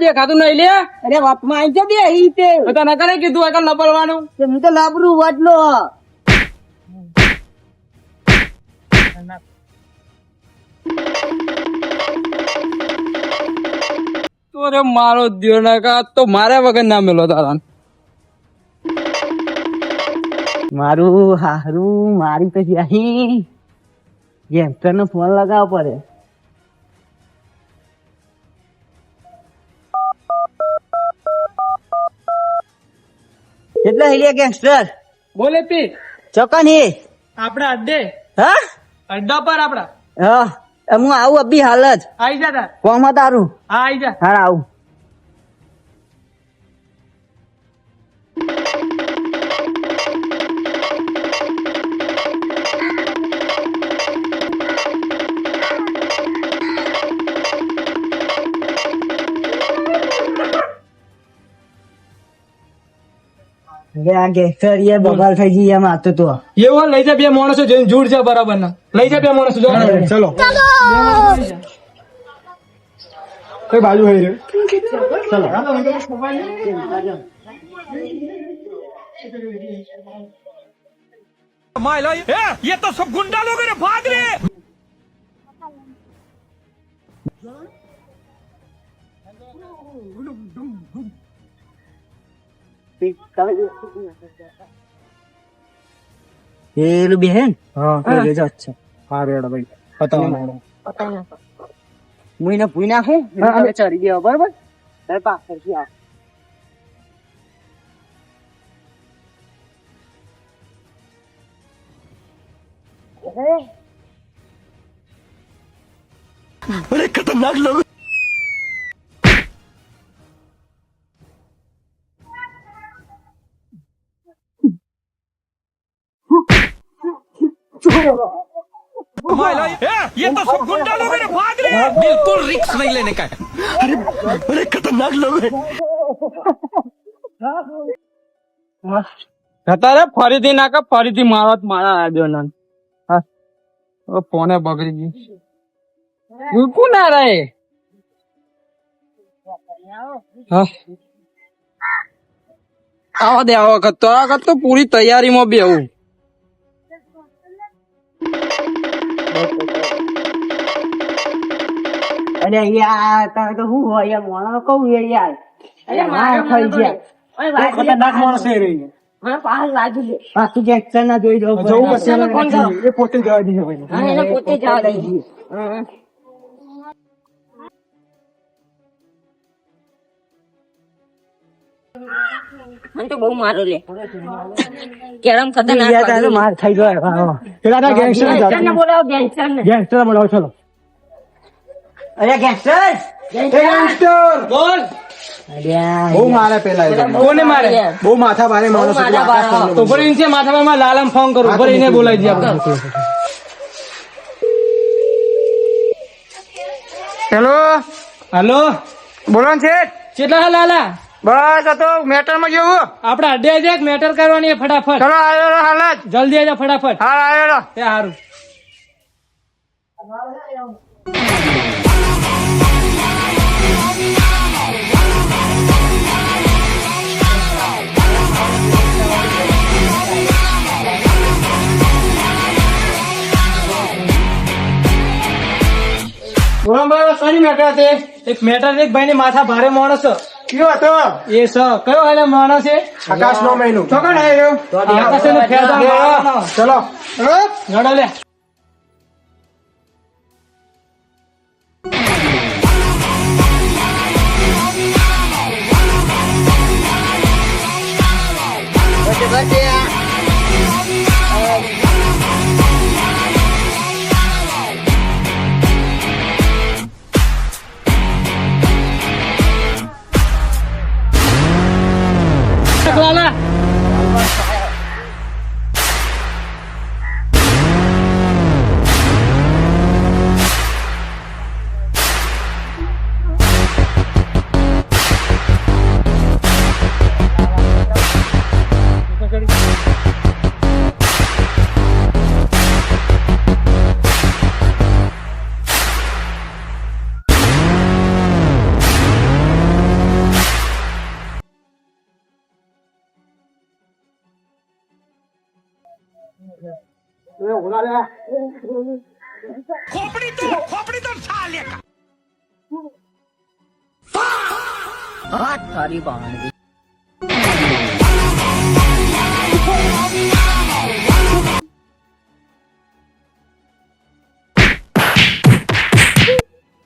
દેખાતું નહીં લે. અરે બાપમાં આવી જા બે ઈ તે તને કરે કીધું આગળ લબડવાનું. હું તો લાબરું વાટલો તો રે મારો દિયો નાકા તો મારે વગર ના મેલો તારા. મારું હારું મારી પછી અહીં ગેંગસ્ટર નો ફોન લગાવવો પડે. કેટલા હિલિયા ગેંગસ્ટર બોલે પી ચોકન હે આપડા અડ્ડે હા અડ્ડા પર આપડા હા હું આવું અભી હાલ જ આઈ જા તાર. કોમાં તારું હા આઈ જા. હા આવું. ગેંગસ્ટર એ બગાલ થઈ ગઈ એમ આતો તો એવો લઈ જા બે માણસો જોઈને જુડ જા બરાબર ના લઈ જા બે માણસો જો ચલો કઈ બાજુ હોય રે ચલો माइला ये तो सब गुंडा लोग हैं भाग रहे. પેલું બેન हाँ અચ્છા हाँ रेड़ा भाई बताओ હું એને ભૂઈ નાખું ચડી દેવા બરોબર તારે પાછળથી આવ. अरे खतरनाक लोग ये तो सब गुंडा लोग हैं भाग रहे हैं. बिल्कुल रिस्क नहीं लेने का है. अरे खतरनाक लोग हैं અત્યારે ફરીથી નાખે ફરીથી મારત મારા આવ્યો ના ફોને બગડી ગયું બિલકુલ ના રહે. આવા દે આ વખત તો પૂરી તૈયારીમાં બેવું. અરે યાર તારે તો શું હોય યાર મોણા કહું યાર અરે માર થઈ ગયા ખતરનાક માણસ છે રે. મને પાસ લાગી છે પાછું ગેંગસ્ટર ના જોઈ જવું એ પોતે જવા દીધો ભાઈ. હા એને પોતે જવા દઈ. મને તો બહુ મારો લે કેરમ ખતરનાક માર થઈ ગયો. પેલા ગેંગસ્ટર ને બોલાવો ગેંગસ્ટર બોલાવો ચલો. અરે ગેંગસ્ટર ગેંગસ્ટર બોલ. બહુ મારે પેલા કોને મારે બહુ માથા ભારે માણસ તો ભરી ઇનસે માથા ભારે લાલમ ફોન કરું ભરી એને બોલાવી દે આપણે. હેલો હેલો બોલો છે કેટલા લાલા બસ તો મેટર માં જેવું આપડે અડે જ મેટર કરવાની ફટાફટ. ચલો આવ્યો હાલ જ જલ્દી આવજો ફટાફટ. હા આવ્યો એ સારું. એક મેટર એક ભાઈ ની માથા ભારે માણસ કયો હતો એ કયો હાલે માણસ છે આકાશ નો મહિનો ચોકન આવ્યો આકાશ નો ચલો લડો લે. દેખ લાલા હાથ તારી બાંધવી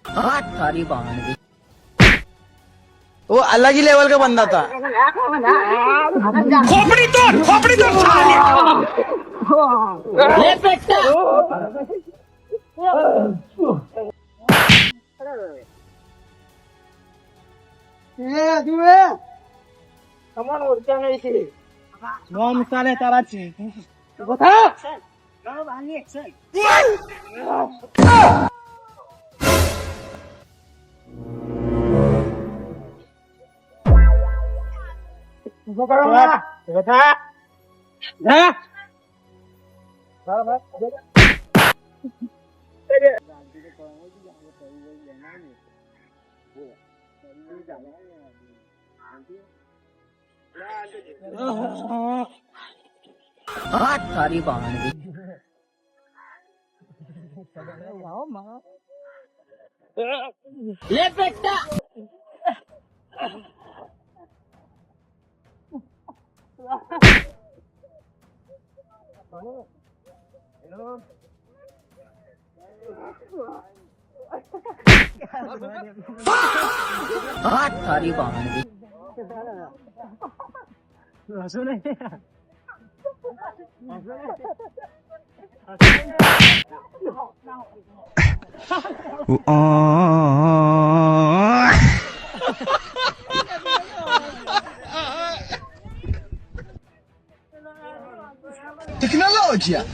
हाथ तारी बांधवी वो अलग ही लेवल का बंदा था। खोपड़ी तोड़ साले। ले बेटा નોમ ચાલે તારા છે हाथ तारी बांधवी ले बेटा हाथ तारी बांधवी Tecnologia.